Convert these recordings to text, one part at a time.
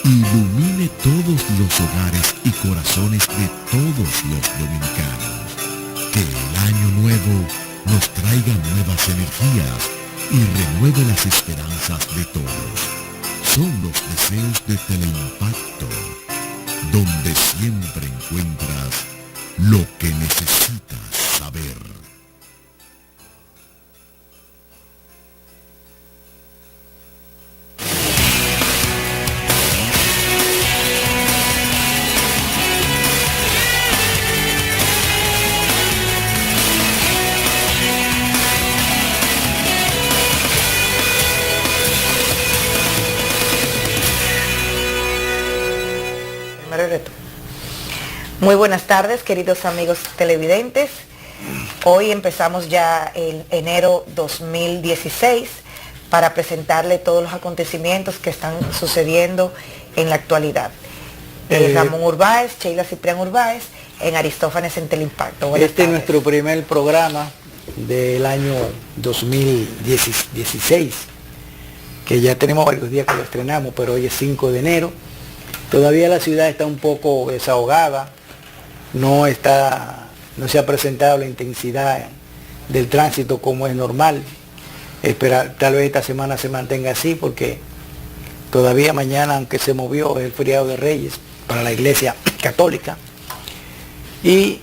ilumine todos los hogares y corazones de todos los dominicanos. Que el año nuevo nos traiga nuevas energías y renueve las esperanzas de todos. Son los deseos de Teleimpacto, donde siempre encuentras lo que necesitas saber. Muy buenas tardes, queridos amigos televidentes. Hoy empezamos ya el enero 2016 para presentarle todos los acontecimientos que están sucediendo en la actualidad. Ramón Urbáez, Sheila Ciprián Urbáez, en Aristófanes en Teleimpacto. Buenas este tardes. Es nuestro primer programa del año 2016, que ya tenemos varios días que lo estrenamos, pero hoy es 5 de enero. Todavía la ciudad está un poco desahogada, no se ha presentado la intensidad del tránsito como es normal. Tal vez esta semana se mantenga así, porque todavía mañana, aunque se movió, es el feriado de Reyes para la Iglesia Católica. Y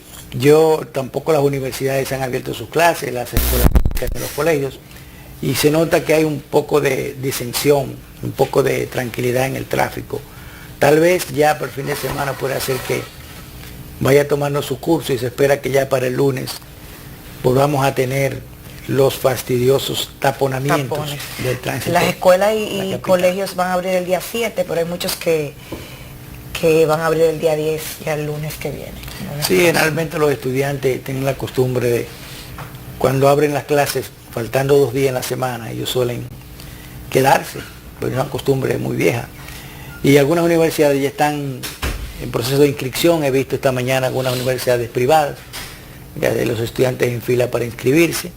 tampoco las universidades han abierto sus clases, las escuelas de los colegios, y se nota que hay un poco de disensión, un poco de tranquilidad en el tráfico. Tal vez ya por el fin de semana puede hacer que vaya tomando su curso, y se espera que ya para el lunes volvamos a tener los fastidiosos taponamientos del tránsito. Las escuelas y colegios van a abrir el día 7, pero hay muchos que van a abrir el día 10, ya el lunes que viene. Sí, generalmente los estudiantes tienen la costumbre de, cuando abren las clases, faltando 2 días en la semana, ellos suelen quedarse, pero es una costumbre muy vieja. Y algunas universidades ya están en proceso de inscripción. He visto esta mañana algunas universidades privadas, ya de los estudiantes en fila para inscribirse.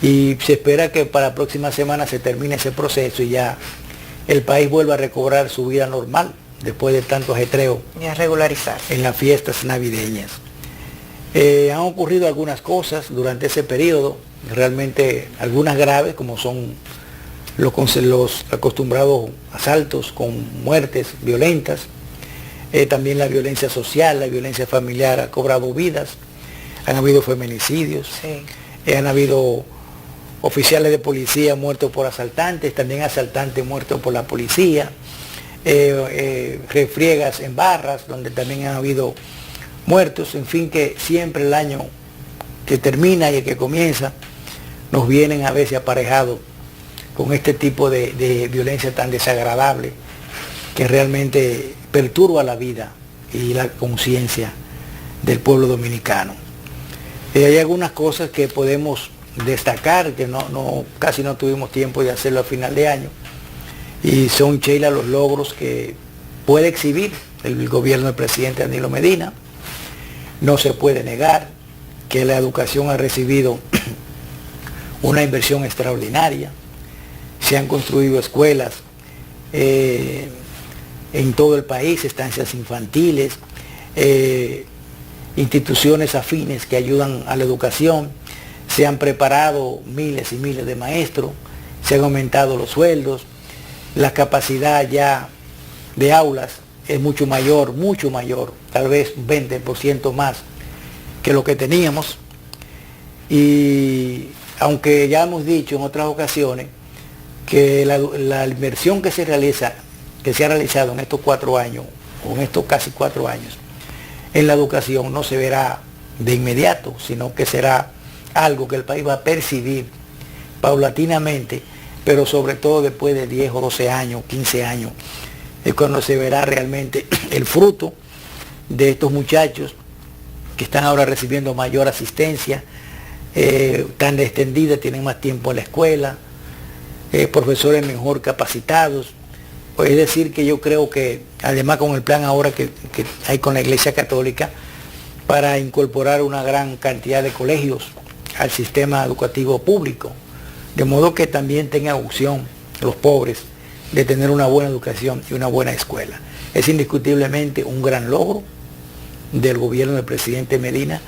Y se espera que para la próxima semana se termine ese proceso y ya el país vuelva a recobrar su vida normal después de tanto ajetreo. Y a regularizarse en las fiestas navideñas. Han ocurrido algunas cosas durante ese periodo, realmente algunas graves, como son los acostumbrados asaltos con muertes violentas. También la violencia social, la violencia familiar ha cobrado vidas. Han habido feminicidios, sí. Han habido oficiales de policía muertos por asaltantes, también asaltantes muertos por la policía, refriegas en barras donde también han habido muertos. En fin, que siempre el año que termina y el que comienza nos vienen a veces aparejados con este tipo de violencia tan desagradable que realmente perturba la vida y la conciencia del pueblo dominicano. Hay algunas cosas que podemos destacar, que casi no tuvimos tiempo de hacerlo a final de año, y son, Sheila, los logros que puede exhibir el gobierno del presidente Danilo Medina. No se puede negar que la educación ha recibido una inversión extraordinaria. Se han construido escuelas en todo el país, estancias infantiles, instituciones afines que ayudan a la educación. Se han preparado miles y miles de maestros, se han aumentado los sueldos, la capacidad ya de aulas es mucho mayor, tal vez un 20% más que lo que teníamos. Y aunque ya hemos dicho en otras ocasiones que la inversión que se ha realizado en estos 4 años, o en estos casi 4 años, en la educación no se verá de inmediato, sino que será algo que el país va a percibir paulatinamente, pero sobre todo después de 10 o 12 años, 15 años, es cuando se verá realmente el fruto de estos muchachos que están ahora recibiendo mayor asistencia, tan extendida, tienen más tiempo en la escuela, profesores mejor capacitados. Es decir, que yo creo que además con el plan ahora que hay con la Iglesia Católica para incorporar una gran cantidad de colegios al sistema educativo público, de modo que también tengan opción los pobres de tener una buena educación y una buena escuela. Es indiscutiblemente un gran logro del gobierno del presidente Medina,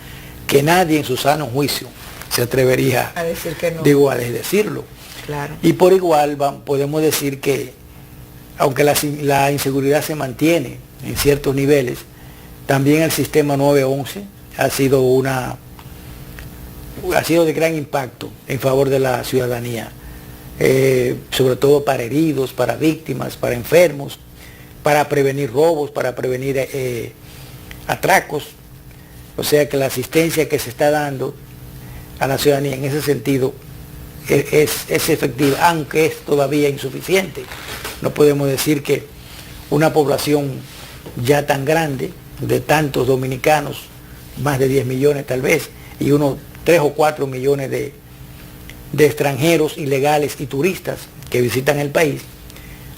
que nadie en su sano juicio se atrevería a decir que no. Digo, a decirlo. Claro. Y por igual podemos decir que, aunque la inseguridad se mantiene en ciertos niveles, también el sistema 911 ha sido de gran impacto en favor de la ciudadanía, sobre todo para heridos, para víctimas, para enfermos, para prevenir robos, para prevenir atracos. O sea que la asistencia que se está dando a la ciudadanía en ese sentido es efectiva, aunque es todavía insuficiente. No podemos decir que una población ya tan grande, de tantos dominicanos, más de 10 millones tal vez, y unos 3 o 4 millones de extranjeros ilegales y turistas que visitan el país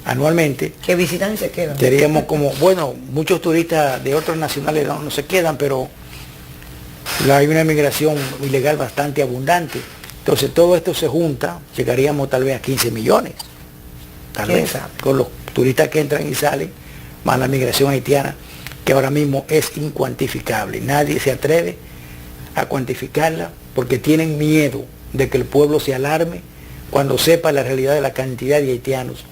anualmente. Que visitan y se quedan. Seríamos como, bueno, muchos turistas de otras nacionales no se quedan, pero hay una migración ilegal bastante abundante. Entonces todo esto se junta, llegaríamos tal vez a 15 millones, tal vez, con los turistas que entran y salen, más la migración haitiana, que ahora mismo es incuantificable. Nadie se atreve a cuantificarla porque tienen miedo de que el pueblo se alarme cuando sepa la realidad de la cantidad de haitianos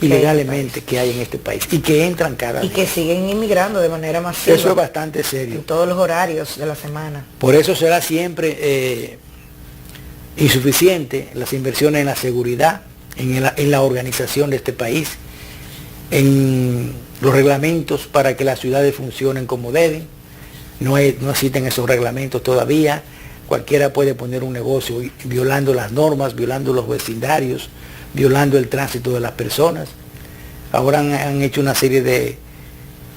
ilegalmente que hay en este país y que entran cada día. Y que siguen inmigrando de manera masiva. Eso es bastante serio. En todos los horarios de la semana. Por eso será siempre insuficiente las inversiones en la seguridad, en la organización de este país, en los reglamentos para que las ciudades funcionen como deben. No existen esos reglamentos todavía. Cualquiera puede poner un negocio violando las normas, violando los vecindarios, violando el tránsito de las personas. Ahora han hecho una serie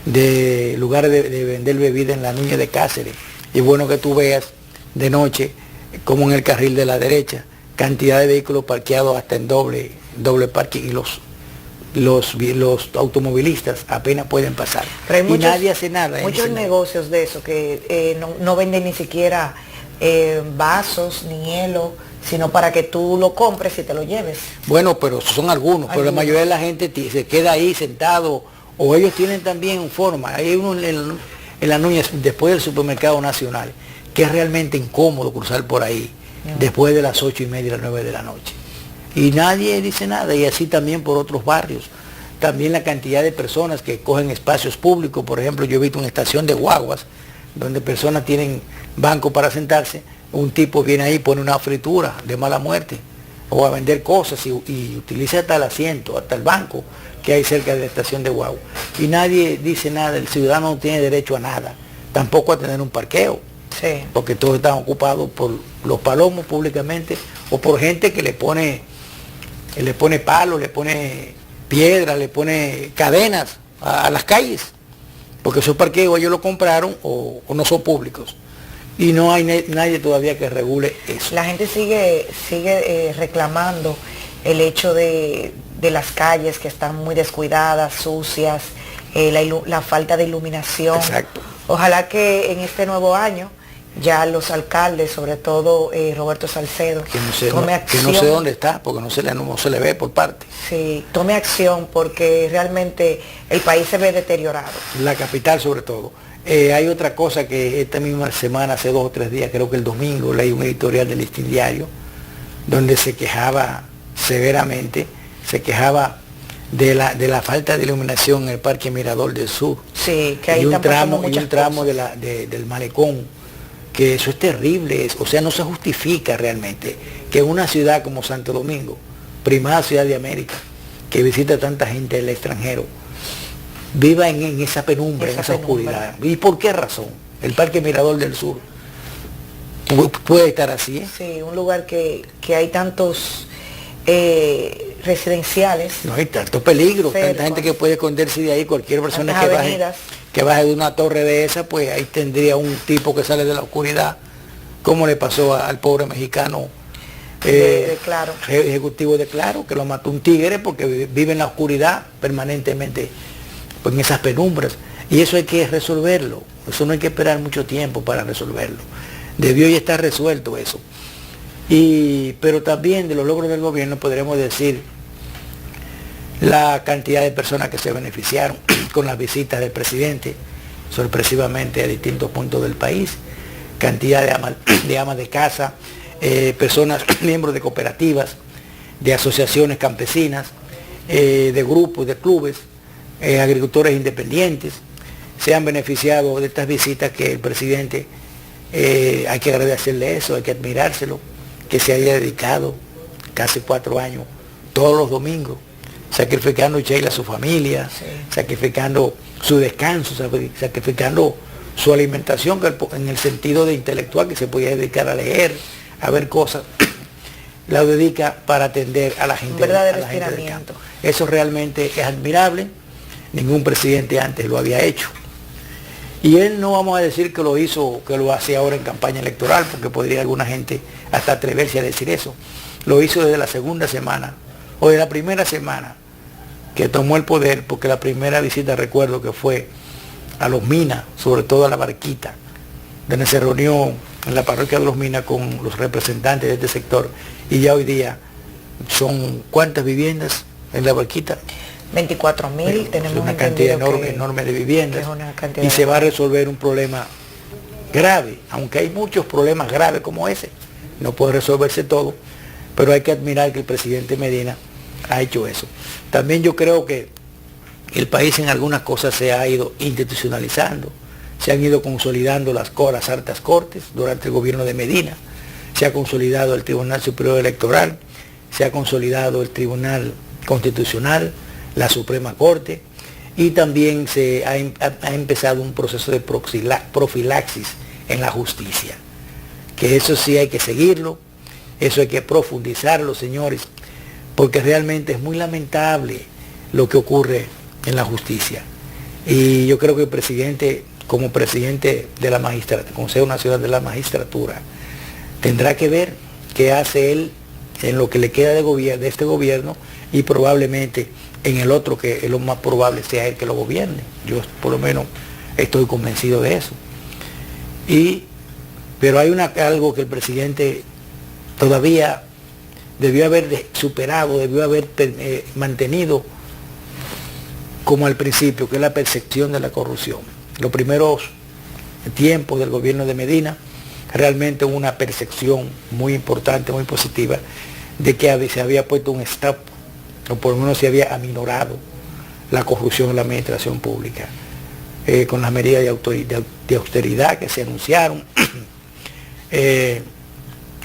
de lugares de vender bebida en la Núñez de Cáceres. Y es bueno que tú veas de noche, como en el carril de la derecha, cantidad de vehículos parqueados hasta en doble parking, y los automovilistas apenas pueden pasar. Y nadie hace nada. Muchos negocios de eso que no venden ni siquiera vasos ni hielo, sino para que tú lo compres y te lo lleves. Bueno, pero son algunos, pero la mayoría de la gente se queda ahí sentado, o ellos tienen también forma. Hay uno en la Núñez, después del Supermercado Nacional, que es realmente incómodo cruzar por ahí, después de las 8:30, las 9 de la noche. Y nadie dice nada, y así también por otros barrios. También la cantidad de personas que cogen espacios públicos. Por ejemplo, yo he visto una estación de guaguas, donde personas tienen banco para sentarse, un tipo viene ahí, pone una fritura de mala muerte, o a vender cosas, y utiliza hasta el asiento, hasta el banco que hay cerca de la estación de guagua. Y nadie dice nada, el ciudadano no tiene derecho a nada, tampoco a tener un parqueo. Sí. Porque todos están ocupados por los palomos públicamente, o por gente que le pone palos, le pone piedras, le pone cadenas a las calles, porque esos parqueos ellos lo compraron o no son públicos. Y no hay nadie todavía que regule eso. La gente sigue reclamando el hecho de las calles que están muy descuidadas, sucias, la falta de iluminación. Exacto. Ojalá que en este nuevo año ya los alcaldes, sobre todo Roberto Salcedo, tome acción. Que no sé dónde está, porque no se le ve por parte. Sí, tome acción, porque realmente el país se ve deteriorado. La capital sobre todo. Hay otra cosa que esta misma semana, hace 2 o 3 días, creo que el domingo, leí un editorial del Listín Diario, donde se quejaba severamente, de la falta de iluminación en el Parque Mirador del Sur. Sí, que ahí están pasando muchas y un tramo del malecón, que eso es terrible, o sea, no se justifica realmente que una ciudad como Santo Domingo, primada ciudad de América, que visita tanta gente del extranjero, viva en esa penumbra, en esa oscuridad. ¿Y por qué razón? El Parque Mirador del Sur puede estar así, ¿eh? Sí, un lugar que hay tantos residenciales. No hay tanto peligro, tanta gente que puede esconderse de ahí. Cualquier persona que baje de una torre de esa, pues ahí tendría un tipo que sale de la oscuridad, como le pasó al pobre mexicano Claro. ejecutivo de Claro, que lo mató un tigre porque vive en la oscuridad permanentemente, pues en esas penumbras. Y eso hay que resolverlo, eso no hay que esperar mucho tiempo para resolverlo. Debió ya estar resuelto eso. Pero también de los logros del gobierno podremos decir la cantidad de personas que se beneficiaron con las visitas del presidente, sorpresivamente a distintos puntos del país, cantidad de amas de casa, personas, miembros de cooperativas, de asociaciones campesinas, de grupos, de clubes, agricultores independientes, se han beneficiado de estas visitas que el presidente, hay que agradecerle eso, hay que admirárselo, que se haya dedicado casi 4 años, todos los domingos, sacrificando Sheila a su familia, sí, sacrificando su descanso, sacrificando su alimentación, en el sentido de intelectual, que se podía dedicar a leer, a ver cosas, la dedica para atender a la gente, a la gente del campo. Eso realmente es admirable, ningún presidente antes lo había hecho. Y él, no vamos a decir que lo hizo, que lo hace ahora en campaña electoral, porque podría alguna gente hasta atreverse a decir eso. Lo hizo desde la segunda semana, o de la primera semana que tomó el poder, porque la primera visita recuerdo que fue a Los Minas, sobre todo a La Barquita, donde se reunió en la parroquia de Los Minas con los representantes de este sector, y ya hoy día son ¿cuántas viviendas en La Barquita? 24.000, tenemos una cantidad enorme de viviendas, y se va a resolver un problema grave, aunque hay muchos problemas graves como ese, no puede resolverse todo, pero hay que admirar que el presidente Medina ha hecho eso. También yo creo que el país en algunas cosas se ha ido institucionalizando, se han ido consolidando las altas cortes durante el gobierno de Medina, se ha consolidado el Tribunal Superior Electoral, se ha consolidado el Tribunal Constitucional, la Suprema Corte, y también se ha empezado un proceso de profilaxis en la justicia, que eso sí hay que seguirlo, eso hay que profundizarlo, señores, porque realmente es muy lamentable lo que ocurre en la justicia. Y yo creo que el presidente, como presidente de la magistratura, Consejo Nacional de la Magistratura, tendrá que ver qué hace él en lo que le queda de este gobierno, y probablemente en el otro, que es lo más probable sea él que lo gobierne. Yo por lo menos estoy convencido de eso. Pero hay algo que el presidente todavía debió haber superado, debió haber mantenido como al principio, que es la percepción de la corrupción. Los primeros tiempos del gobierno de Medina, realmente hubo una percepción muy importante, muy positiva, de que se había puesto un stop, o por lo menos se había aminorado la corrupción en la administración pública, con las medidas de austeridad que se anunciaron,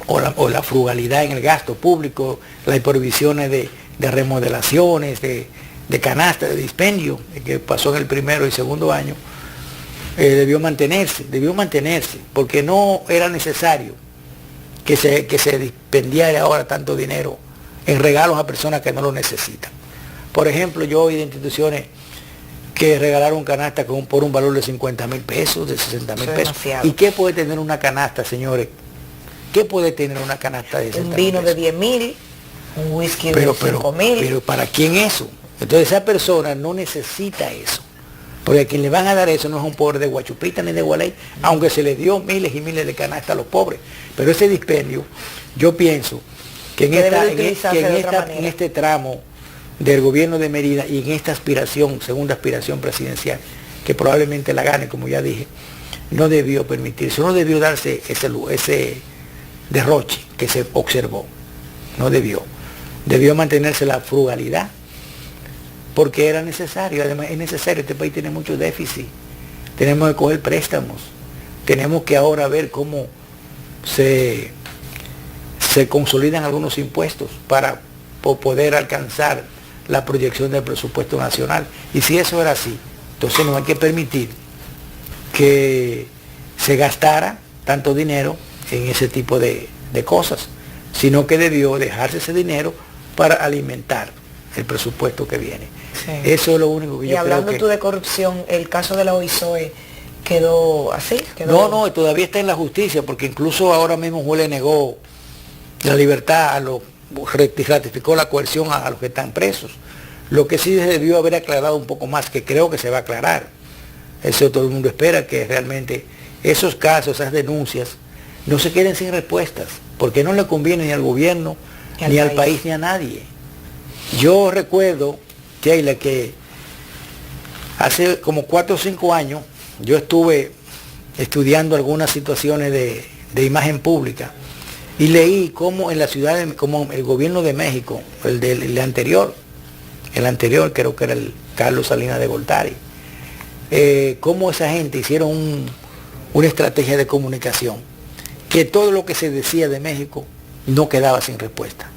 o la frugalidad en el gasto público, las prohibiciones de remodelaciones, de canasta, de dispendio, que pasó en el primero y segundo año, debió mantenerse, porque no era necesario que se dispendiara ahora tanto dinero en regalos a personas que no lo necesitan. Por ejemplo, yo oí de instituciones que regalaron canasta por un valor de 50.000 pesos, de 60.000 pesos. Demasiado. ¿Y qué puede tener una canasta, señores? ¿Qué puede tener una canasta de 60.000 pesos? Un vino de 10.000, un whisky de 5.000. Pero ¿para quién eso? Entonces esa persona no necesita eso. Porque a quien le van a dar eso no es un pobre de Guachupita ni de Gualey, aunque se le dio miles y miles de canastas a los pobres. Pero ese dispendio, yo pienso que en este tramo del gobierno de Mérida y en esta segunda aspiración presidencial, que probablemente la gane, como ya dije, no debió permitirse, no debió darse ese derroche que se observó, no debió. Debió mantenerse la frugalidad, porque era necesario. Además es necesario, este país tiene mucho déficit, tenemos que coger préstamos, tenemos que ahora ver cómo se consolidan algunos impuestos para poder alcanzar la proyección del presupuesto nacional. Y si eso era así, entonces no hay que permitir que se gastara tanto dinero en ese tipo de cosas, sino que debió dejarse ese dinero para alimentar el presupuesto que viene. Sí. Eso es lo único que yo creo. Y hablando tú de corrupción, el caso de la OISOE quedó así. No, todavía está en la justicia, porque incluso ahora mismo un juez le negó la libertad, ratificó la coerción a los que están presos. Lo que sí debió haber aclarado un poco más, que creo que se va a aclarar. Eso todo el mundo espera, que realmente esos casos, esas denuncias, no se queden sin respuestas, porque no le conviene ni al gobierno, ni al país, ni a nadie. Yo recuerdo Sheila, que hace como 4 o 5 años yo estuve estudiando algunas situaciones de imagen pública y leí cómo en la ciudad, como el gobierno de México, el anterior creo que era el Carlos Salinas de Gortari, cómo esa gente hicieron una estrategia de comunicación, que todo lo que se decía de México no quedaba sin respuesta.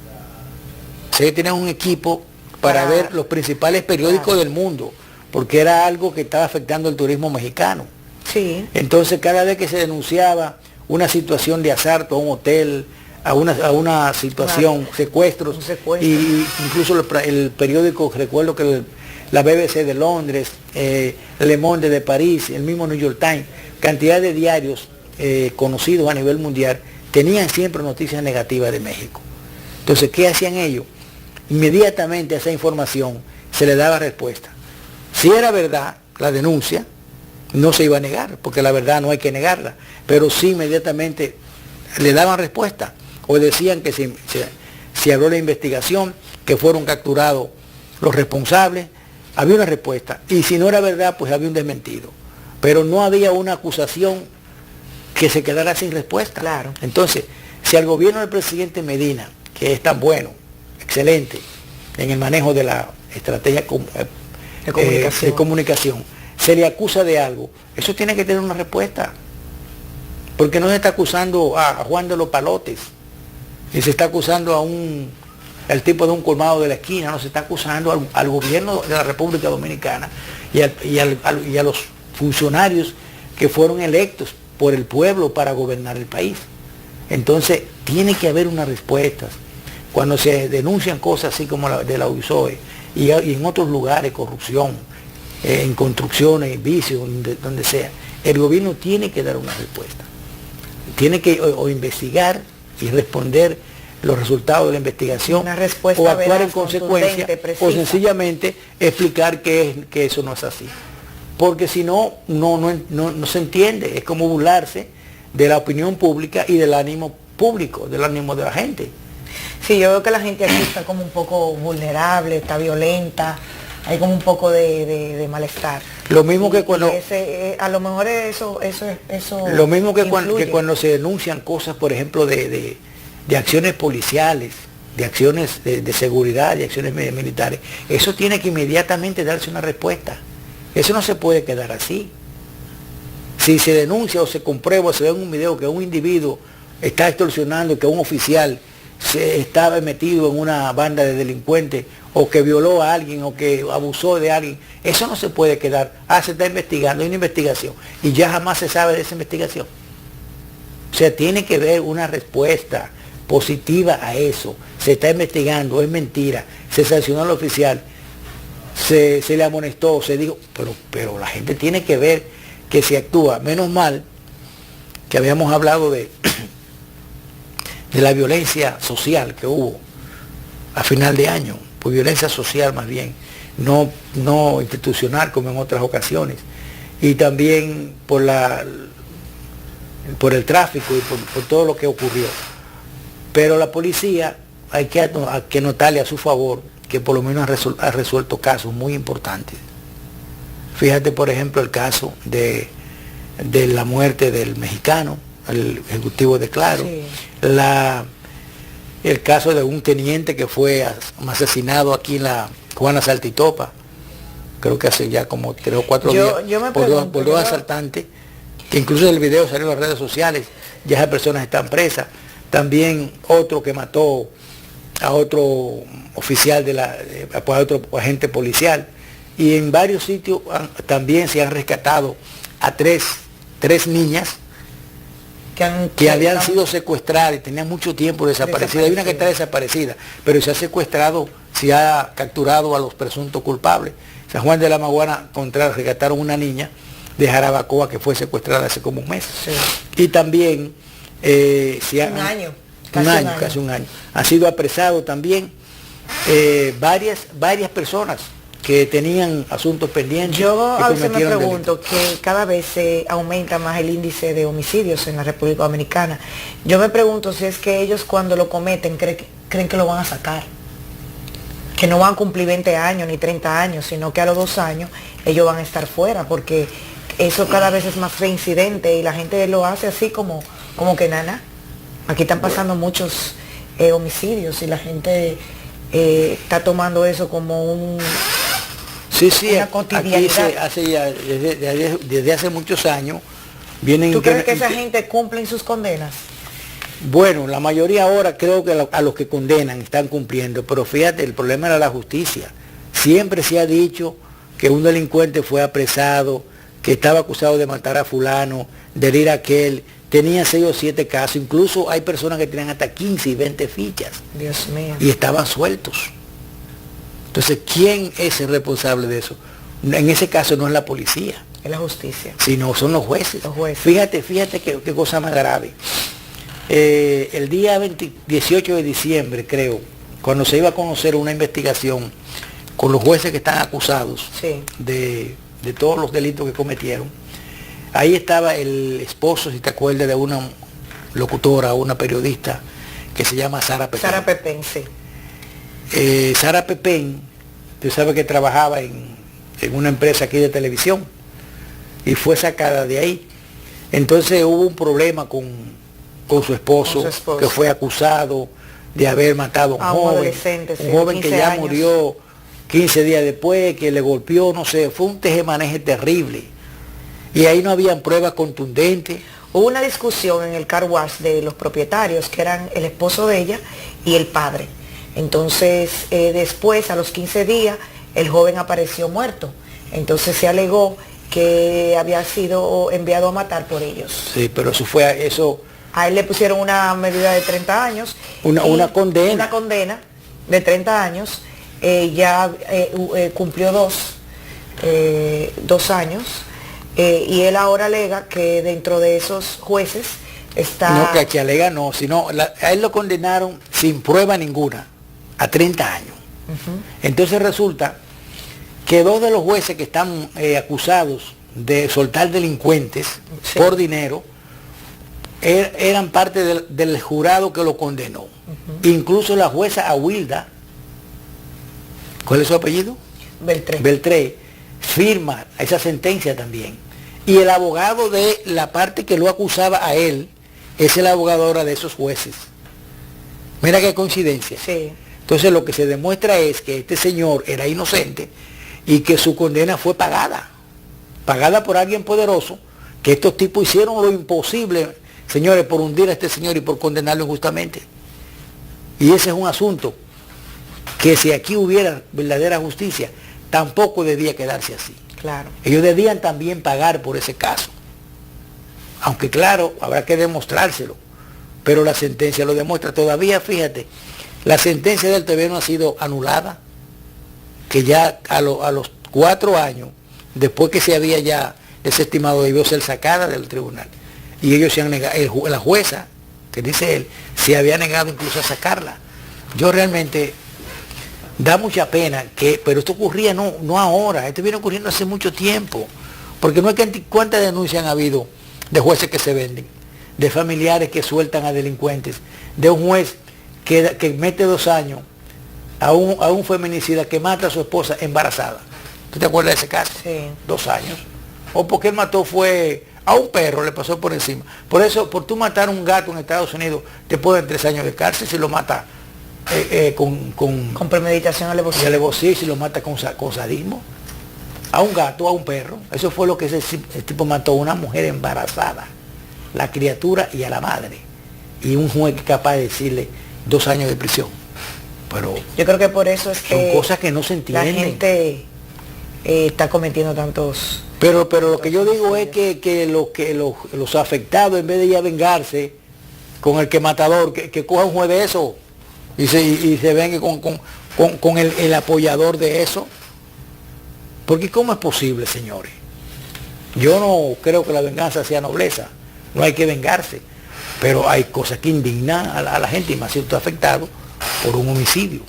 Se tenían un equipo para ver los principales periódicos del mundo, porque era algo que estaba afectando el turismo mexicano. Sí. Entonces cada vez que se denunciaba una situación de asalto a un hotel, a una situación, secuestros, y incluso el periódico, recuerdo que la BBC de Londres, Le Monde de París, el mismo New York Times, cantidad de diarios conocidos a nivel mundial, tenían siempre noticias negativas de México. Entonces, ¿qué hacían ellos? Inmediatamente a esa información se le daba respuesta. Si era verdad la denuncia, no se iba a negar, porque la verdad no hay que negarla, pero sí inmediatamente le daban respuesta, o decían que se abrió la investigación, que fueron capturados los responsables, había una respuesta, y si no era verdad, pues había un desmentido, pero no había una acusación que se quedara sin respuesta. Claro. Entonces, si al gobierno del presidente Medina, que es tan bueno, excelente, en el manejo de la estrategia de comunicación, se le acusa de algo, eso tiene que tener una respuesta, porque no se está acusando a Juan de los Palotes, ni se está acusando al tipo de un colmado de la esquina, no se está acusando al gobierno de la República Dominicana y a los funcionarios que fueron electos por el pueblo para gobernar el país. Entonces tiene que haber una respuesta. Cuando se denuncian cosas así como la de la UISOE y en otros lugares, corrupción, en construcciones, vicios, donde sea, el gobierno tiene que dar una respuesta. Tiene que o investigar y responder los resultados de la investigación, o actuar en consecuencia, o sencillamente explicar que eso no es así. Porque si no, no se entiende, es como burlarse de la opinión pública y del ánimo público, del ánimo de la gente. Sí, yo veo que la gente aquí está como un poco vulnerable, está violenta, hay como un poco de malestar. Lo mismo que cuando... a lo mejor eso lo mismo que cuando se denuncian cosas, por ejemplo, de acciones policiales, de acciones de seguridad, de acciones militares, eso tiene que inmediatamente darse una respuesta. Eso no se puede quedar así. Si se denuncia o se comprueba o se ve en un video que un individuo está extorsionando, que un oficial se estaba metido en una banda de delincuentes, o que violó a alguien, o que abusó de alguien, eso no se puede quedar. Se está investigando, hay una investigación, y ya jamás se sabe de esa investigación. O sea, tiene que haber una respuesta positiva a eso. Se está investigando, es mentira, se sancionó al oficial, se le amonestó, se dijo, pero la gente tiene que ver que se actúa. Menos mal que habíamos hablado de la violencia social que hubo a final de año, pues violencia social más bien, no institucional como en otras ocasiones, y también por el tráfico y por todo lo que ocurrió. Pero la policía hay que notarle a su favor que por lo menos ha resuelto casos muy importantes. Fíjate, por ejemplo, el caso de la muerte del mexicano, el ejecutivo de Claro, sí. El caso de un teniente que fue asesinado aquí en la Juana Saltitopa, creo que hace ya como 3 o 4 días, por dos asaltantes, que incluso el video salió en las redes sociales, ya esas personas están presas. También otro que mató a otro oficial a otro agente policial, y en varios sitios también se han rescatado a tres niñas que habían sido secuestradas y tenían mucho tiempo desaparecidas. Hay una que está desaparecida, pero se ha secuestrado, se ha capturado a los presuntos culpables. San Juan de la Maguana rescataron una niña de Jarabacoa que fue secuestrada hace como un mes. Sí. Y también casi un año. Han sido apresados también varias personas que tenían asuntos pendientes. Yo a veces me pregunto que cada vez se aumenta más el índice de homicidios en la República Dominicana. Yo me pregunto si es que ellos cuando lo cometen creen que lo van a sacar. que no van a cumplir 20 años ni 30 años, sino que a los 2 años ellos van a estar fuera, porque eso cada vez es más reincidente y la gente lo hace así como que nada. Aquí están pasando muchos homicidios y la gente está tomando eso como una cotidianidad. Aquí hace ya, desde hace muchos años vienen... ¿Tú crees que esa gente cumplen sus condenas? Bueno, la mayoría ahora creo que a los que condenan están cumpliendo, pero fíjate, el problema era la justicia. Siempre se ha dicho que un delincuente fue apresado, que estaba acusado de matar a fulano, de herir a aquel, tenía 6 o 7 casos, incluso hay personas que tenían hasta 15 y 20 fichas. Dios mío. Y estaban sueltos. Entonces, ¿quién es el responsable de eso? En ese caso no es la policía. Es la justicia. Sino son los jueces. Los jueces. Fíjate qué cosa más grave. El día 18 de diciembre, creo, cuando se iba a conocer una investigación con los jueces que están acusados sí. de todos los delitos que cometieron, ahí estaba el esposo, si te acuerdas, de una locutora, una periodista, que se llama Sara Pepén. Sara Pepén, sí. Sara Pepén, tú sabes que trabajaba en una empresa aquí de televisión y fue sacada de ahí. Entonces hubo un problema con su esposo, que fue acusado de haber matado a un joven que ya murió 15 días después, que le golpeó, no sé, fue un tejemaneje terrible. Y ahí no habían pruebas contundentes. Hubo una discusión en el car wash de los propietarios, que eran el esposo de ella y el padre. Entonces, después, a los 15 días, el joven apareció muerto. Entonces se alegó que había sido enviado a matar por ellos. Sí, pero eso... A él le pusieron una medida de 30 años. Una condena. Una condena de 30 años. Cumplió 2 años. Y él ahora alega que dentro de esos jueces está... No, que alega no, sino a él lo condenaron sin prueba ninguna, a 30 años. Entonces resulta que 2 de los jueces que están acusados de soltar delincuentes por dinero, eran parte del jurado que lo condenó. Incluso la jueza Awilda, ¿cuál es su apellido? Beltré, firma esa sentencia también. Y el abogado de la parte que lo acusaba a él es el abogado ahora de esos jueces. Mira qué coincidencia. Sí. Entonces lo que se demuestra es que este señor era inocente y que su condena fue pagada por alguien poderoso, que estos tipos hicieron lo imposible, señores, por hundir a este señor y por condenarlo injustamente. Y ese es un asunto que si aquí hubiera verdadera justicia, tampoco debía quedarse así. Claro. Ellos debían también pagar por ese caso. Aunque claro, habrá que demostrárselo, pero la sentencia lo demuestra. Todavía, fíjate, la sentencia del todavía no ha sido anulada, que ya a los 4 años, después que se había ya desestimado, debió ser sacada del tribunal. Y ellos se han negado, la jueza, que dice él, se había negado incluso a sacarla. Yo realmente, da mucha pena, pero esto ocurría no ahora, esto viene ocurriendo hace mucho tiempo. Porque no es que cuántas denuncias han habido de jueces que se venden, de familiares que sueltan a delincuentes, de un juez que mete 2 años a un feminicida que mata a su esposa embarazada. ¿Tú te acuerdas de ese caso? Sí. 2 años. O porque él mató fue a un perro, le pasó por encima. Por eso, por tú matar a un gato en Estados Unidos, te pueden 3 años de cárcel si lo mata con premeditación, alevosía. Si lo mata con sadismo. A un gato, a un perro. Eso fue lo que ese tipo mató a una mujer embarazada, la criatura y a la madre. Y un juez capaz de decirle 2 años de prisión. Pero yo creo que por eso es que son cosas que no se entienden. La gente está cometiendo tantos... Pero lo que yo digo es que los afectados, en vez de ir a vengarse con el que matador, que coja un juez de eso y se vengue con el apoyador de eso. Porque ¿cómo es posible, señores? Yo no creo que la venganza sea nobleza, no hay que vengarse, pero hay cosas que indignan a la gente, y más si está afectado por un homicidio.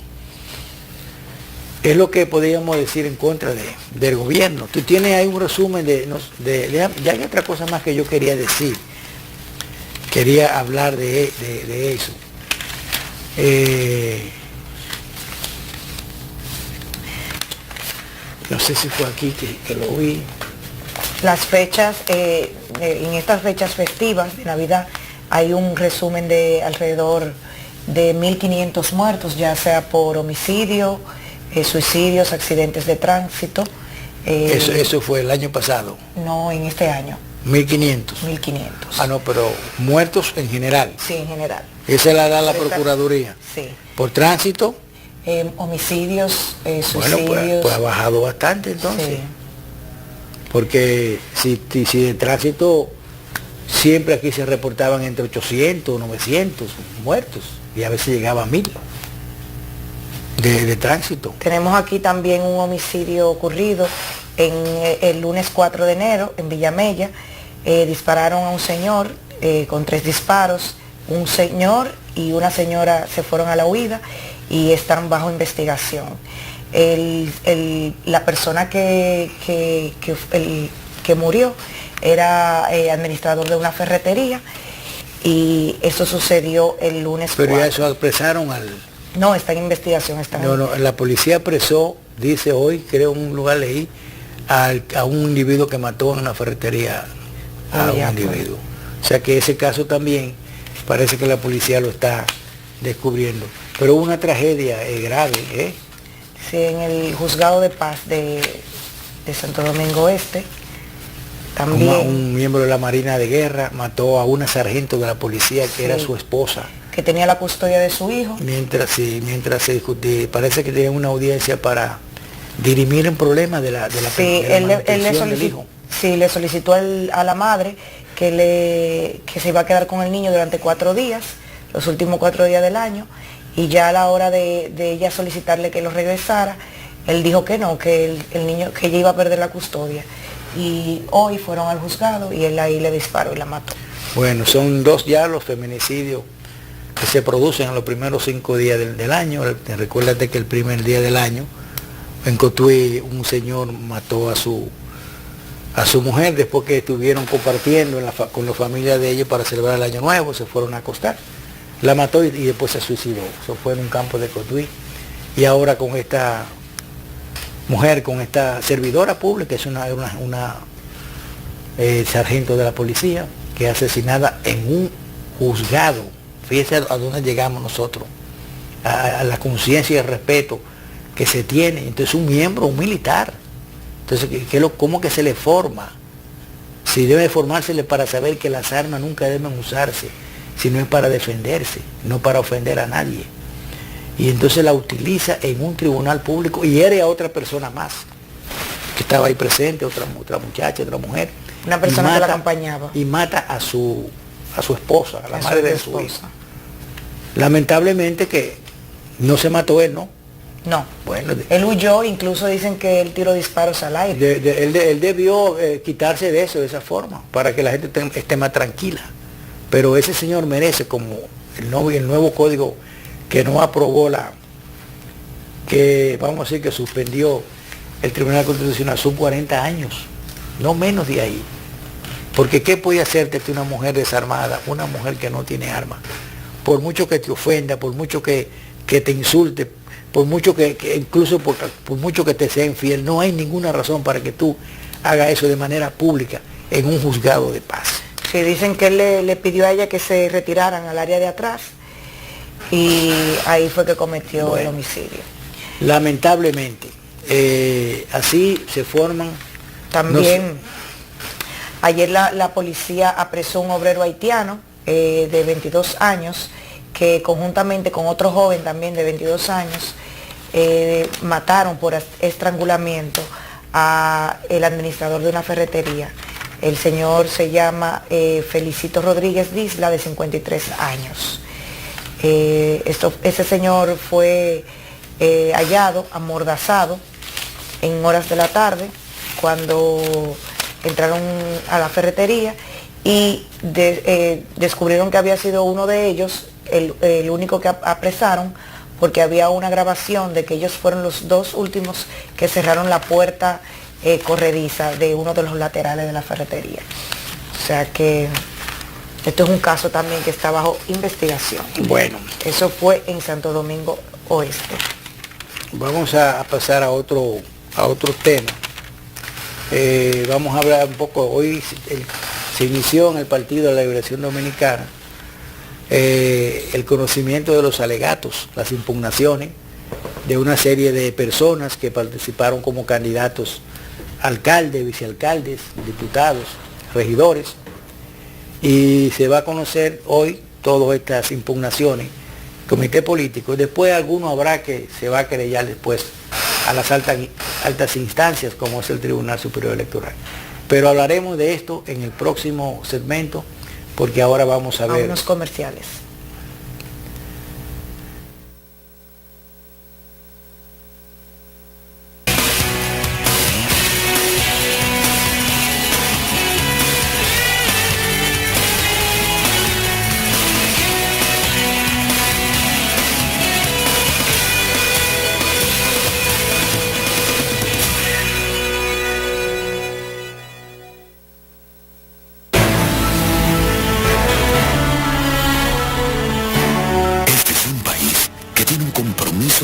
Es lo que podríamos decir en contra del gobierno. Tú tienes ahí un resumen ya hay otra cosa más que yo quería decir. Quería hablar de eso. No sé si fue aquí que lo vi. Las fechas, en estas fechas festivas de Navidad hay un resumen de alrededor de 1.500 muertos, ya sea por homicidio, suicidios, accidentes de tránsito. Eso fue el año pasado. No, en este año. 1.500. 1.500. Ah, no, pero muertos en general. Sí, en general. Esa la da la Procuraduría. Sí. Por tránsito. Homicidios, Bueno, suicidios. pues ha bajado bastante entonces. Sí. Porque si de tránsito, siempre aquí se reportaban entre 800, 900 muertos y a veces llegaba a 1.000 de tránsito. Tenemos aquí también un homicidio ocurrido el lunes 4 de enero en Villamella. Dispararon a un señor con 3 disparos. Un señor y una señora se fueron a la huida y están bajo investigación. La persona que murió era administrador de una ferretería y eso sucedió el lunes 4. Pero ya eso apresaron al... No, está en investigación. No, la policía apresó, dice hoy, creo en un lugar leí, a un individuo que mató en una ferretería a un individuo. O sea que ese caso también parece que la policía lo está descubriendo. Pero hubo una tragedia grave, Sí, en el juzgado de paz de Santo Domingo Este. También un miembro de la Marina de Guerra mató a una sargento de la policía que era su esposa. Que tenía la custodia de su hijo. Mientras se discutía, parece que tenía una audiencia para dirimir el problema de la manutención del hijo. Sí, le solicitó a la madre que se iba a quedar con el niño durante 4 días, los últimos 4 días del año, y ya a la hora de ella solicitarle que lo regresara, él dijo que no, que el niño, que ella iba a perder la custodia. Y hoy fueron al juzgado y él ahí le disparó y la mató. Bueno, son 2 ya los feminicidios que se producen en los primeros 5 días del año. Recuérdate que el primer día del año en Cotuí un señor mató a su mujer después que estuvieron compartiendo con la familia de ellos para celebrar el año nuevo, se fueron a acostar. La mató y después se suicidó. Eso fue en un campo de Cotuí. Y ahora con esta mujer, con esta servidora pública, es una sargento de la policía, que es asesinada en un juzgado. Fíjese a dónde llegamos nosotros, a la conciencia y el respeto que se tiene. Entonces un militar. Entonces, ¿cómo que se le forma? Si debe formársele para saber que las armas nunca deben usarse, si no es para defenderse, no para ofender a nadie. Y entonces la utiliza en un tribunal público y hiere a otra persona más, que estaba ahí presente, otra muchacha, otra mujer. Una persona que la acompañaba. Y mata a su esposa, a la madre de su hijo. Lamentablemente que no se mató él, ¿no? No, bueno, él huyó, incluso dicen que él tiró disparos al aire. Él debió quitarse de eso, de esa forma, para que la gente esté más tranquila. Pero ese señor merece, como el nuevo código que no aprobó que vamos a decir que suspendió el Tribunal Constitucional, son 40 años, no menos de ahí. Porque ¿qué puede hacerte una mujer desarmada, una mujer que no tiene armas? Por mucho que te ofenda, por mucho que te insulte, por mucho incluso por mucho que te sea infiel, no hay ninguna razón para que tú hagas eso de manera pública en un juzgado de paz. Sí, dicen que él le pidió a ella que se retiraran al área de atrás y ahí fue que cometió el homicidio. Lamentablemente, así se forman. También, ayer la policía apresó a un obrero haitiano de 22 años que conjuntamente con otro joven también de 22 años mataron por estrangulamiento a el administrador de una ferretería. El señor se llama Felicito Rodríguez Disla, de 53 años. Ese señor fue hallado, amordazado, en horas de la tarde, cuando entraron a la ferretería y descubrieron que había sido uno de ellos, el único que apresaron, porque había una grabación de que ellos fueron los 2 últimos que cerraron la puerta corrediza de uno de los laterales de la ferretería. O sea que esto es un caso también que está bajo investigación. Bueno. Eso fue en Santo Domingo Oeste. Vamos a pasar a otro a otros temas, vamos a hablar un poco, hoy se inició en el Partido de la Liberación Dominicana el conocimiento de los alegatos, las impugnaciones de una serie de personas que participaron como candidatos alcaldes, vicealcaldes, diputados, regidores, y se va a conocer hoy todas estas impugnaciones, comité político, después alguno habrá que se va a querellar después a las altas instancias como es el Tribunal Superior Electoral. Pero hablaremos de esto en el próximo segmento, porque ahora vamos a ver unos comerciales.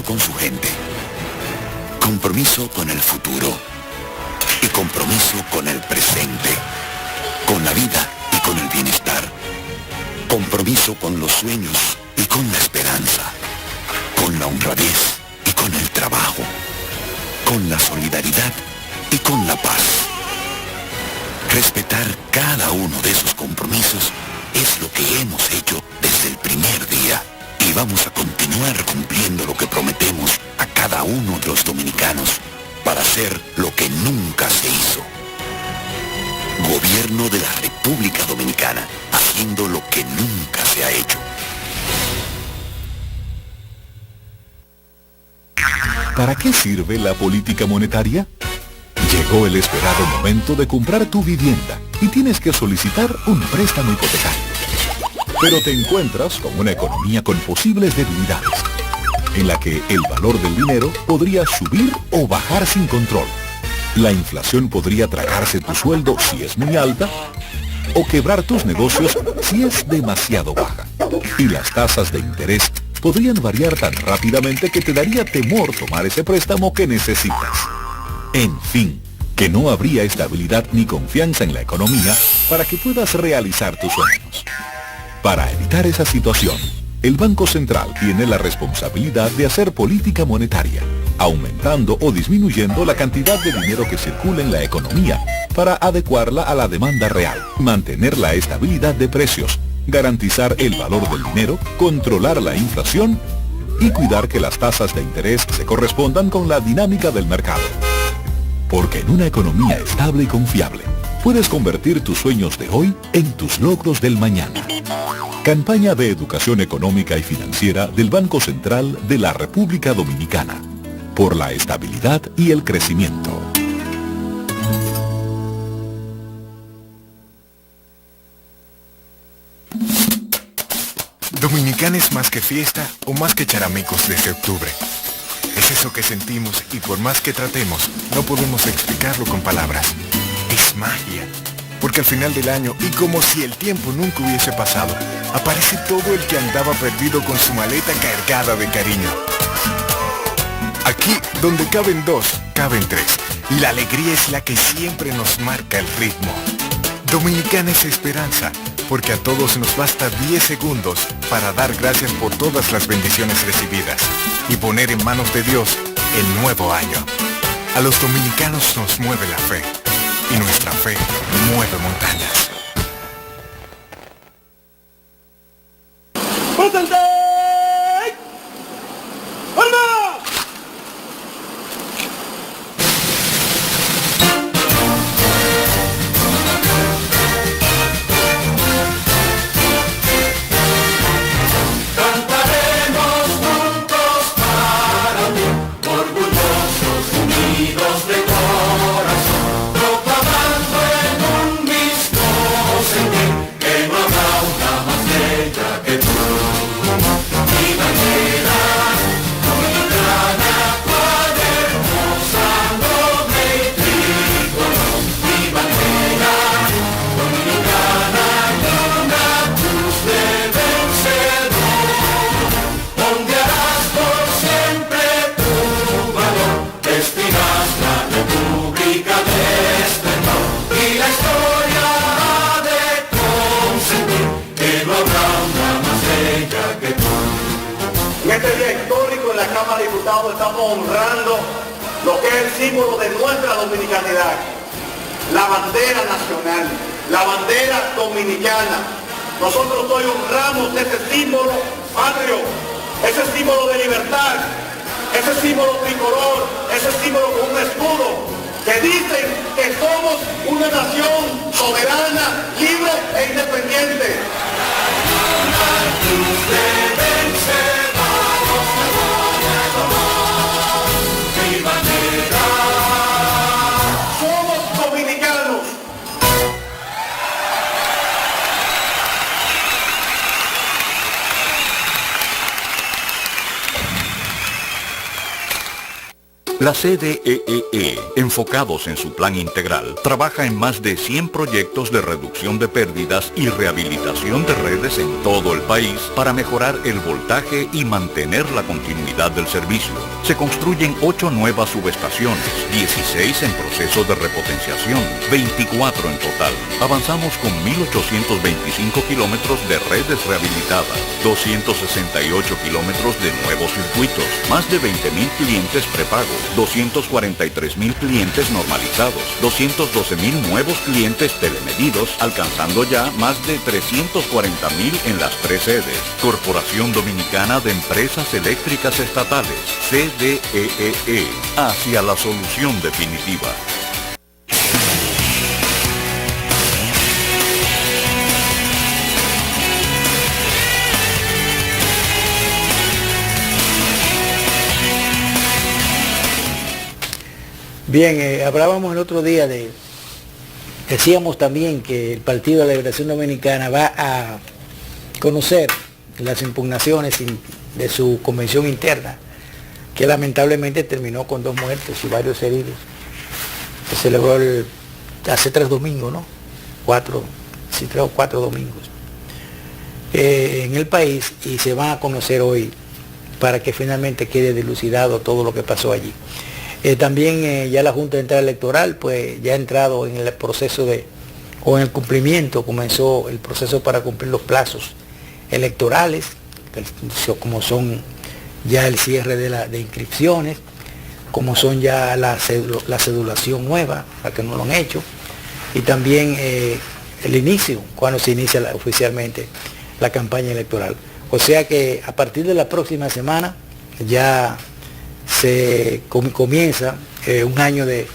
Con su gente, compromiso con el futuro y compromiso con el presente, con la vida y con el bienestar, compromiso con los sueños y con la esperanza, con la honradez y con el trabajo, con la solidaridad y con la paz. Respetar cada uno de esos compromisos es lo que hemos hecho desde el primer día. Y vamos a continuar cumpliendo lo que prometemos a cada uno de los dominicanos para hacer lo que nunca se hizo. Gobierno de la República Dominicana, haciendo lo que nunca se ha hecho. ¿Para qué sirve la política monetaria? Llegó el esperado momento de comprar tu vivienda y tienes que solicitar un préstamo hipotecario. Pero te encuentras con una economía con posibles debilidades, en la que el valor del dinero podría subir o bajar sin control. La inflación podría tragarse tu sueldo si es muy alta, o quebrar tus negocios si es demasiado baja. Y las tasas de interés podrían variar tan rápidamente que te daría temor tomar ese préstamo que necesitas. En fin, que no habría estabilidad ni confianza en la economía para que puedas realizar tus sueños. Para evitar esa situación, el Banco Central tiene la responsabilidad de hacer política monetaria, aumentando o disminuyendo la cantidad de dinero que circula en la economía para adecuarla a la demanda real, mantener la estabilidad de precios, garantizar el valor del dinero, controlar la inflación y cuidar que las tasas de interés se correspondan con la dinámica del mercado. Porque en una economía estable y confiable, puedes convertir tus sueños de hoy en tus logros del mañana. Campaña de Educación Económica y Financiera del Banco Central de la República Dominicana. Por la estabilidad y el crecimiento. Dominicana es más que fiesta o más que charamecos desde octubre. Es eso que sentimos y por más que tratemos, no podemos explicarlo con palabras. Es magia. Porque al final del año, y como si el tiempo nunca hubiese pasado, aparece todo el que andaba perdido con su maleta cargada de cariño. Aquí, donde caben dos, caben tres. Y la alegría es la que siempre nos marca el ritmo. Dominicana es esperanza, porque a todos nos basta 10 segundos para dar gracias por todas las bendiciones recibidas y poner en manos de Dios el nuevo año. A los dominicanos nos mueve la fe. Y nuestra fe mueve montañas. ¡Presente! ¡Arma! Cantaremos juntos para ti, orgullosos, unidos de corazón. Proclamando en un mismo Estado estamos honrando lo que es el símbolo de nuestra dominicanidad, la bandera nacional, la bandera dominicana. Nosotros hoy honramos ese símbolo patrio, ese símbolo de libertad, ese símbolo tricolor, ese símbolo con un escudo, que dicen que somos una nación soberana, libre e independiente. Somos dominicanos. La CDEE, enfocados en su plan integral, trabaja en más de 100 proyectos de reducción de pérdidas y rehabilitación de redes en todo el país para mejorar el voltaje y mantener la continuidad del servicio. Se construyen 8 nuevas subestaciones, 16 en proceso de repotenciación, 24 en total. Avanzamos con 1.825 kilómetros de redes rehabilitadas, 268 kilómetros de nuevos circuitos, más de 20.000 clientes prepagos, 243.000 clientes normalizados, 212.000 nuevos clientes telemedidos, alcanzando ya más de 340.000 en las 3 sedes. Corporación Dominicana de Empresas Eléctricas Estatales, CDEE, hacia la solución definitiva. Bien, hablábamos el otro día decíamos también que el Partido de la Liberación Dominicana va a conocer las impugnaciones de su convención interna, que lamentablemente terminó con 2 muertos y varios heridos. Se celebró hace 3 domingos, ¿no? 3 o 4 domingos en el país, y se van a conocer hoy para que finalmente quede dilucidado todo lo que pasó allí. También ya la Junta Central Electoral pues ya ha entrado en el proceso o en el cumplimiento, comenzó el proceso para cumplir los plazos electorales, como son ya el cierre de inscripciones, como son ya la cedulación nueva, para que no lo han hecho, y también el inicio, cuando se inicia oficialmente la campaña electoral. O sea que a partir de la próxima semana ya se comienza un año de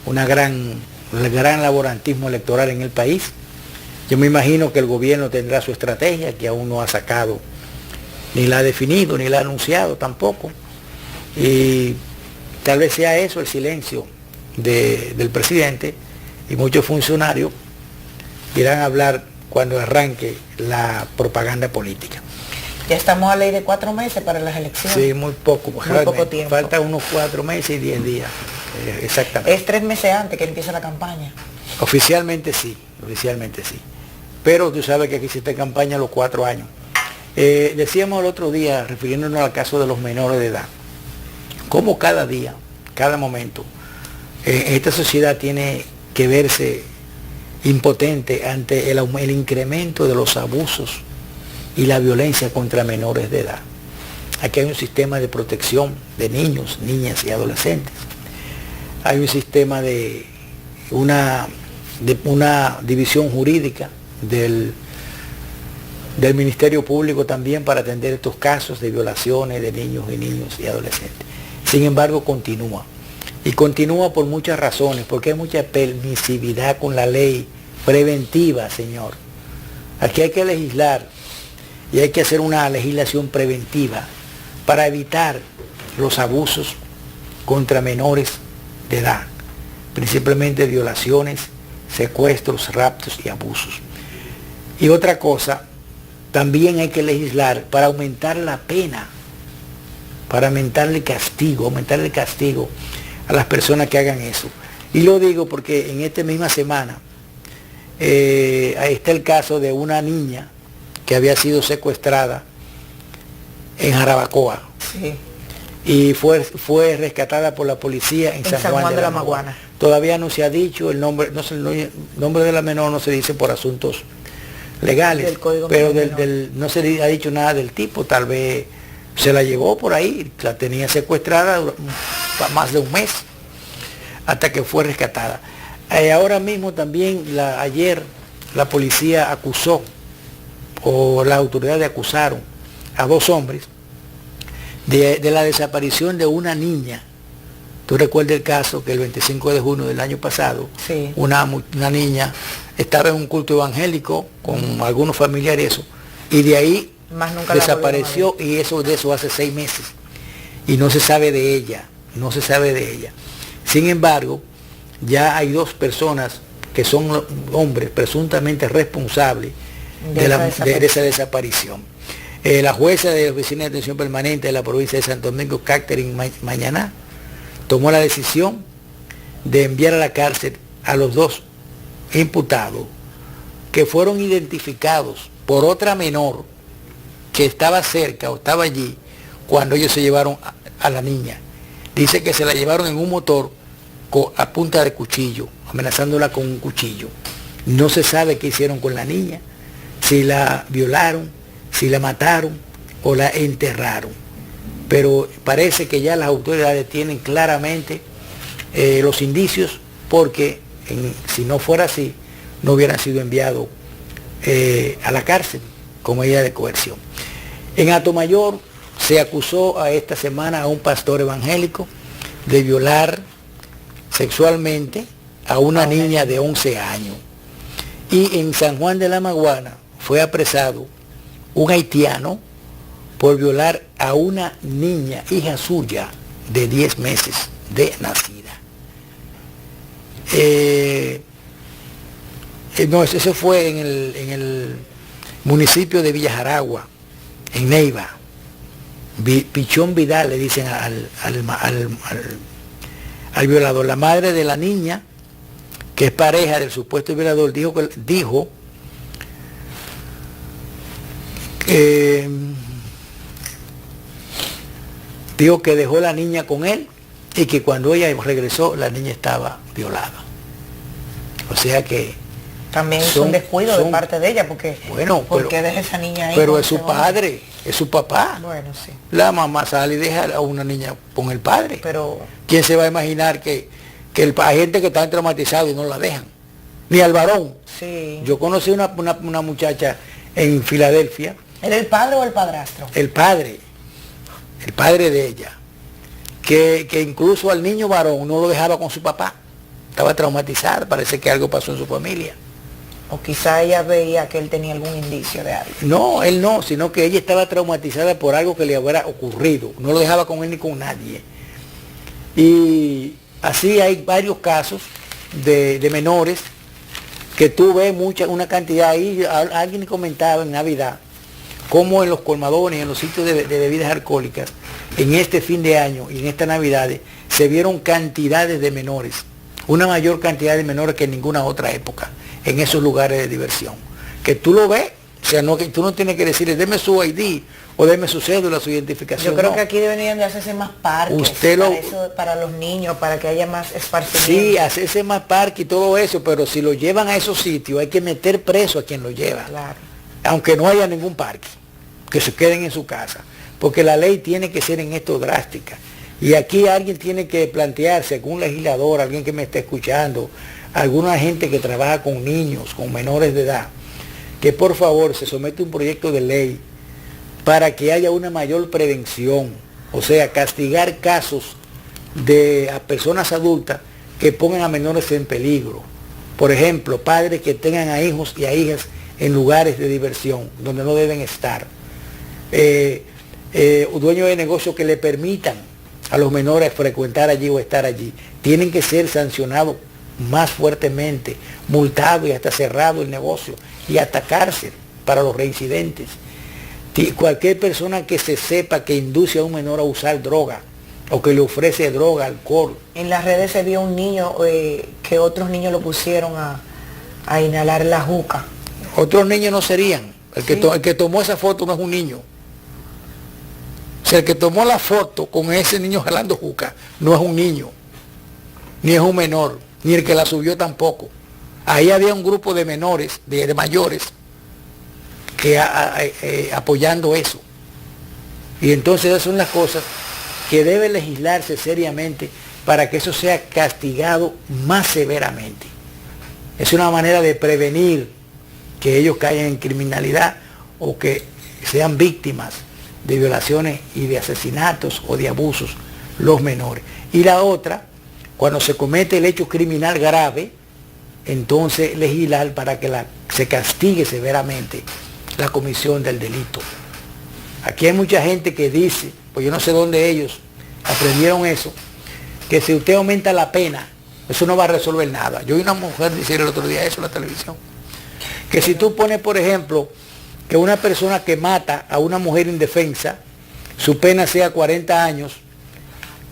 un gran laborantismo electoral en el país. Yo me imagino que el gobierno tendrá su estrategia, que aún no ha sacado, ni la ha definido, ni la ha anunciado tampoco. Y tal vez sea eso el silencio del presidente, y muchos funcionarios irán a hablar cuando arranque la propaganda política. Ya estamos a ley de 4 meses para las elecciones. Sí, muy poco tiempo. Faltan unos 4 meses y 10 días. Exactamente. Es 3 meses antes que empiece la campaña. Oficialmente sí. Pero tú sabes que aquí se está campaña los 4 años. Decíamos el otro día, refiriéndonos al caso de los menores de edad, cómo cada día, cada momento, esta sociedad tiene que verse impotente ante el incremento de los abusos y la violencia contra menores de edad. Aquí hay un sistema de protección de niños, niñas y adolescentes. Hay un sistema de una división jurídica del Ministerio Público también para atender estos casos de violaciones de niños y adolescentes. Sin embargo, continúa. Y continúa por muchas razones, porque hay mucha permisividad con la ley preventiva, señor. Aquí hay que legislar y hay que hacer una legislación preventiva para evitar los abusos contra menores de edad, principalmente violaciones, secuestros, raptos y abusos. Y otra cosa, también hay que legislar para aumentar la pena, para aumentarle castigo a las personas que hagan eso. Y lo digo porque en esta misma semana ahí está el caso de una niña que había sido secuestrada en Jarabacoa. Sí. Y fue rescatada por la policía en San Juan de la Maguana. Todavía no se ha dicho el nombre, el nombre de la menor no se dice por asuntos legales, pero no se ha dicho nada del tipo, tal vez se la llevó por ahí, la tenía secuestrada más de un mes, hasta que fue rescatada. Ahora mismo también, ayer, la policía acusó, o las autoridades acusaron a 2 hombres de la desaparición de una niña. Tú recuerdas el caso que el 25 de junio del año pasado, sí, una niña estaba en un culto evangélico con algunos familiares, y de ahí más nunca desapareció, y de eso hace 6 meses. Y no se sabe de ella, no se sabe de ella. Sin embargo, ya hay 2 personas que son hombres presuntamente responsables de esa desaparición. La jueza de la Oficina de Atención Permanente de la provincia de Santo Domingo, Catherine Mañaná, tomó la decisión de enviar a la cárcel a los 2 imputados que fueron identificados por otra menor que estaba cerca o estaba allí cuando ellos se llevaron a la niña. Dice que se la llevaron en un motor a punta de cuchillo, amenazándola con un cuchillo. No se sabe qué hicieron con la niña, si la violaron, si la mataron o la enterraron. Pero parece que ya las autoridades tienen claramente los indicios, porque si no fuera así, no hubieran sido enviados a la cárcel como medida de coerción. En Atomayor se acusó esta semana a un pastor evangélico de violar sexualmente a una niña de 11 años. Y en San Juan de la Maguana fue apresado un haitiano por violar a una niña, hija suya, de 10 meses de nacida. Eso fue en el municipio de Villa Jaragua, en Neiva. Pichón Vidal le dicen al violador. La madre de la niña, que es pareja del supuesto violador, dijo que dejó la niña con él y que cuando ella regresó la niña estaba violada. O sea que también es un descuido de parte de ella, porque ¿por qué deja esa niña ahí? Pero es su padre, es su papá. Bueno, sí. La mamá sale y deja a una niña con el padre. Pero ¿quién se va a imaginar que hay gente que está traumatizado y no la dejan? Ni al varón. Sí. Yo conocí una muchacha en Filadelfia. ¿Era el padre o el padrastro? El padre de ella, que incluso al niño varón no lo dejaba con su papá. Estaba traumatizada, parece que algo pasó en su familia. O quizá ella veía que él tenía algún indicio de algo. No, él no, sino que ella estaba traumatizada por algo que le hubiera ocurrido. No lo dejaba con él ni con nadie. Y así hay varios casos de menores que tú ves una cantidad ahí. Alguien comentaba en Navidad cómo en los colmadones, en los sitios de bebidas alcohólicas, en este fin de año y en estas Navidades, se vieron cantidades de menores, una mayor cantidad de menores que en ninguna otra época, en esos lugares de diversión. Que tú lo ves, o sea, no, que tú no tienes que decirle, deme su ID o deme su cédula, su identificación. Yo creo que aquí deberían de hacerse más parques para los niños, para que haya más esparcimiento. Sí, hacerse más parques y todo eso, pero si lo llevan a esos sitios hay que meter preso a quien lo lleva. Claro. Aunque no haya ningún parque, que se queden en su casa, porque la ley tiene que ser en esto drástica. Y aquí alguien tiene que plantearse, algún legislador, alguien que me esté escuchando, alguna gente que trabaja con niños, con menores de edad, que por favor se somete un proyecto de ley para que haya una mayor prevención, o sea, castigar casos a personas adultas que pongan a menores en peligro. Por ejemplo, padres que tengan a hijos y a hijas en lugares de diversión donde no deben estar, dueños de negocios que le permitan a los menores frecuentar allí o estar allí, tienen que ser sancionados más fuertemente, multados y hasta cerrado el negocio y hasta cárcel para los reincidentes. Cualquier persona que se sepa que induce a un menor a usar droga o que le ofrece droga, alcohol. En las redes se vio un niño que otros niños lo pusieron a inhalar la juca. Otros niños no serían. El que tomó esa foto no es un niño. O sea, el que tomó la foto con ese niño jalando juca no es un niño, ni es un menor, ni el que la subió tampoco. Ahí había un grupo de menores, de mayores, que apoyando eso. Y entonces esas son las cosas que debe legislarse seriamente para que eso sea castigado más severamente. Es una manera de prevenir que ellos caigan en criminalidad o que sean víctimas de violaciones y de asesinatos o de abusos los menores. Y la otra, cuando se comete el hecho criminal grave, entonces legislar para que se castigue severamente la comisión del delito. Aquí hay mucha gente que dice, pues yo no sé dónde ellos aprendieron eso, que si usted aumenta la pena, eso no va a resolver nada. Yo vi una mujer decir el otro día eso en la televisión, que si tú pones, por ejemplo, que una persona que mata a una mujer indefensa, su pena sea 40 años,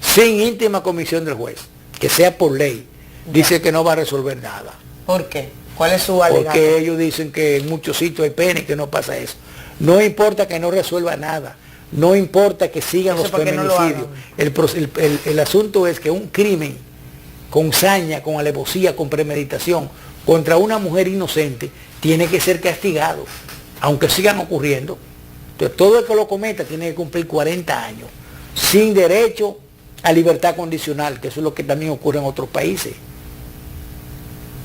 sin íntima comisión del juez, que sea por ley, dice que no va a resolver nada. ¿Por qué? ¿Cuál es su alegato? Porque ellos dicen que en muchos sitios hay pena y que no pasa eso. No importa que no resuelva nada, no importa que sigan los feminicidios. El asunto es que un crimen con saña, con alevosía, con premeditación, contra una mujer inocente, tiene que ser castigado, aunque sigan ocurriendo. Entonces, todo el que lo cometa tiene que cumplir 40 años, sin derecho a libertad condicional, que eso es lo que también ocurre en otros países.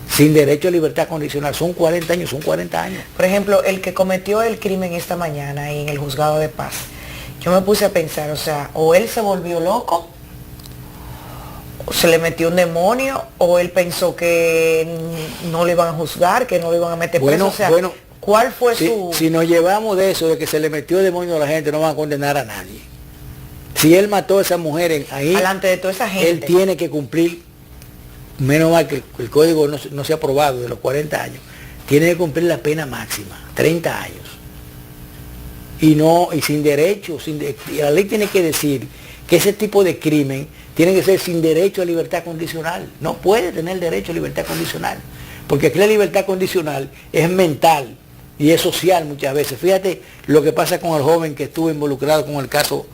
Sin derecho a libertad condicional, son 40 años, son 40 años. Por ejemplo, el que cometió el crimen esta mañana en el juzgado de paz, yo me puse a pensar, o sea, o él se volvió loco, o se le metió un demonio, o él pensó que no le iban a juzgar, que no le iban a meter preso, o sea, ¿cuál fue su...? Si nos llevamos de eso, de que se le metió demonio a la gente, no van a condenar a nadie. Si él mató a esa mujer ahí, delante de toda esa gente, él tiene que cumplir, menos mal que el código no se ha aprobado de los 40 años, tiene que cumplir la pena máxima, 30 años. Y sin derecho, y la ley tiene que decir que ese tipo de crimen tiene que ser sin derecho a libertad condicional. No puede tener derecho a libertad condicional, porque aquí la libertad condicional es mental y es social muchas veces. Fíjate lo que pasa con el joven que estuvo involucrado con el caso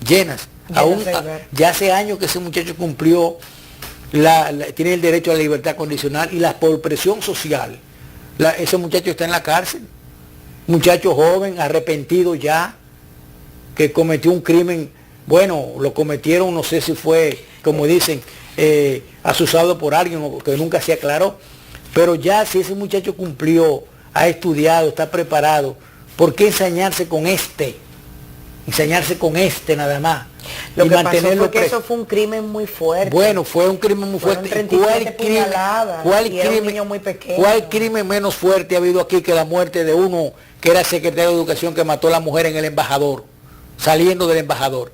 Llenas. Ya hace años que ese muchacho cumplió, tiene el derecho a la libertad condicional, y por presión social, ese muchacho está en la cárcel. Muchacho joven, arrepentido ya, que cometió un crimen, bueno, lo cometieron, no sé si fue, como dicen, asusado por alguien, o que nunca se aclaró, pero ya si ese muchacho cumplió, ha estudiado, está preparado, ¿por qué ensañarse con ensañarse con nada más? Lo que pasó fue que eso fue un crimen muy fuerte. Bueno, fue un crimen muy fuerte. ¿Cuál crimen menos fuerte ha habido aquí que la muerte de uno que era secretario de Educación, que mató a la mujer en el embajador, saliendo del embajador?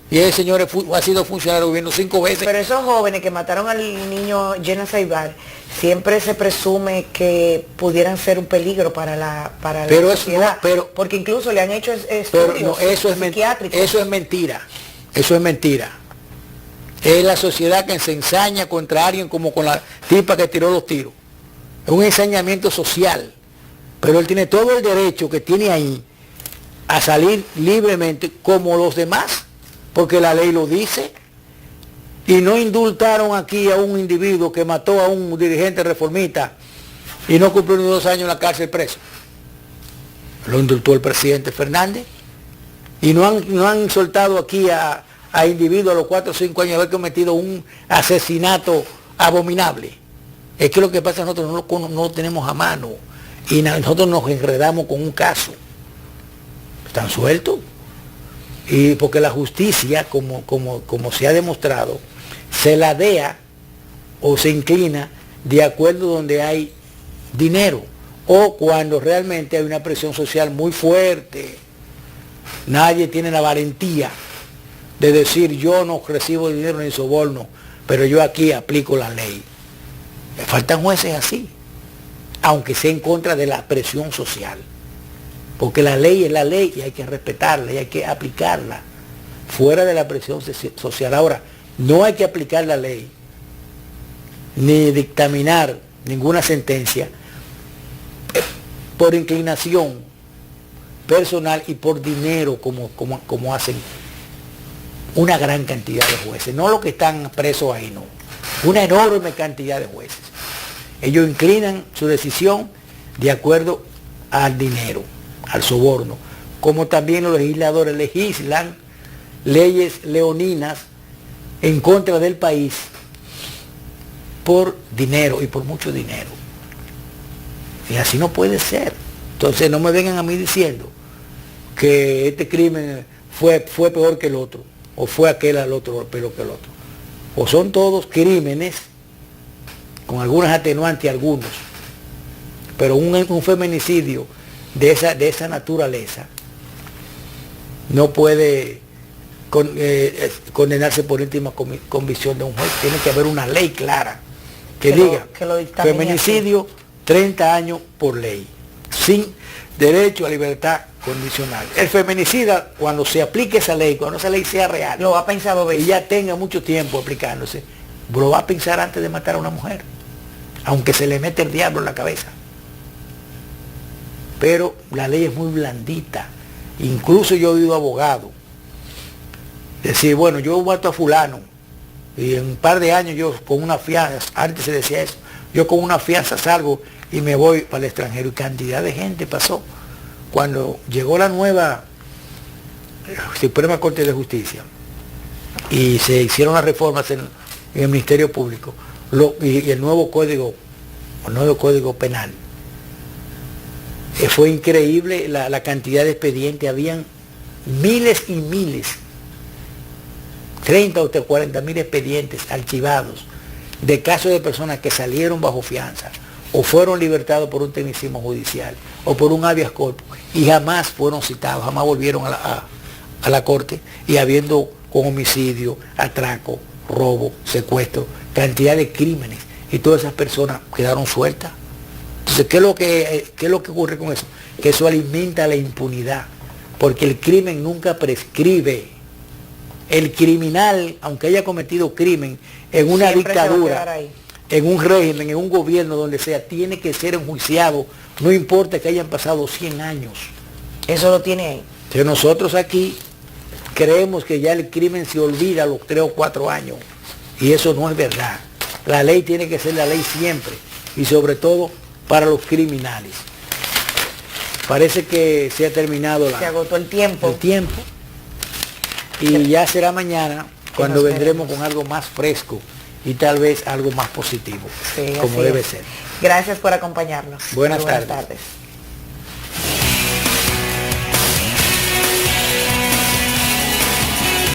Y ese señor ha sido funcionario del gobierno 5 veces. Pero esos jóvenes que mataron al niño Llenas Aybar, siempre se presume que pudieran ser un peligro para la sociedad. Porque incluso le han hecho estudios psiquiátricos. Eso es mentira. Eso es mentira. Es la sociedad que se ensaña contra alguien, como con la tipa que tiró los tiros. Es un ensañamiento social. Pero él tiene todo el derecho que tiene ahí a salir libremente como los demás, porque la ley lo dice. Y no indultaron aquí a un individuo que mató a un dirigente reformista y no cumplió ni 2 años en la cárcel preso. Lo indultó el presidente Fernández. Y no han soltado aquí a individuos a los 4 o 5 años de haber cometido un asesinato abominable. Es que lo que pasa es que nosotros no lo tenemos a mano, y nosotros nos enredamos con un caso. Están sueltos. Y porque la justicia, como se ha demostrado, se ladea o se inclina de acuerdo donde hay dinero, o cuando realmente hay una presión social muy fuerte. Nadie tiene la valentía de decir: yo no recibo dinero ni soborno, pero yo aquí aplico la ley. Me faltan jueces así, aunque sea en contra de la presión social. Porque la ley es la ley y hay que respetarla y hay que aplicarla fuera de la presión social. Ahora, no hay que aplicar la ley ni dictaminar ninguna sentencia por inclinación personal y por dinero, como hacen una gran cantidad de jueces. No los que están presos ahí, no. Una enorme cantidad de jueces. Ellos inclinan su decisión de acuerdo al dinero, al soborno, como también los legisladores legislan leyes leoninas en contra del país por dinero y por mucho dinero. Y así no puede ser. Entonces no me vengan a mí diciendo que este crimen fue peor que el otro, o fue aquel al otro peor que el otro. O son todos crímenes, con algunas atenuantes algunos, pero un feminicidio de esa naturaleza no puede condenarse por íntima convicción de un juez. Tiene que haber una ley clara que diga feminicidio, 30 años por ley, sin derecho a libertad condicional. El feminicida, cuando se aplique esa ley, cuando esa ley sea real, lo va a pensar 2 veces. Y ya tenga mucho tiempo aplicándose, lo va a pensar antes de matar a una mujer, aunque se le mete el diablo en la cabeza. Pero la ley es muy blandita. Incluso yo he oído abogados decir, bueno, yo mato a fulano y en un par de años yo con una fianza, antes se decía eso, yo con una fianza salgo y me voy para el extranjero. Y cantidad de gente pasó. Cuando llegó la nueva Suprema Corte de Justicia y se hicieron las reformas en el Ministerio Público y el nuevo código penal, fue increíble la cantidad de expedientes. Habían miles y miles, 30 o 40 mil expedientes archivados de casos de personas que salieron bajo fianza o fueron libertados por un tecnicismo judicial o por un habeas corpus y jamás fueron citados, jamás volvieron a la corte, y habiendo con homicidio, atraco, robo, secuestro, cantidad de crímenes, y todas esas personas quedaron sueltas. Entonces, ¿qué es lo que ocurre con eso? Que eso alimenta la impunidad, porque el crimen nunca prescribe. El criminal, aunque haya cometido crimen en una dictadura, en un régimen, en un gobierno, donde sea, tiene que ser enjuiciado, no importa que hayan pasado 100 años. Eso lo tiene ahí. Entonces nosotros aquí creemos que ya el crimen se olvida a los 3 o 4 años, y eso no es verdad. La ley tiene que ser la ley siempre, y sobre todo para los criminales. Parece que se ha terminado se agotó el tiempo. Y ya será mañana cuando vendremos con algo más fresco y tal vez algo más positivo, sí, como debe ser. Gracias por acompañarnos. Buenas tardes.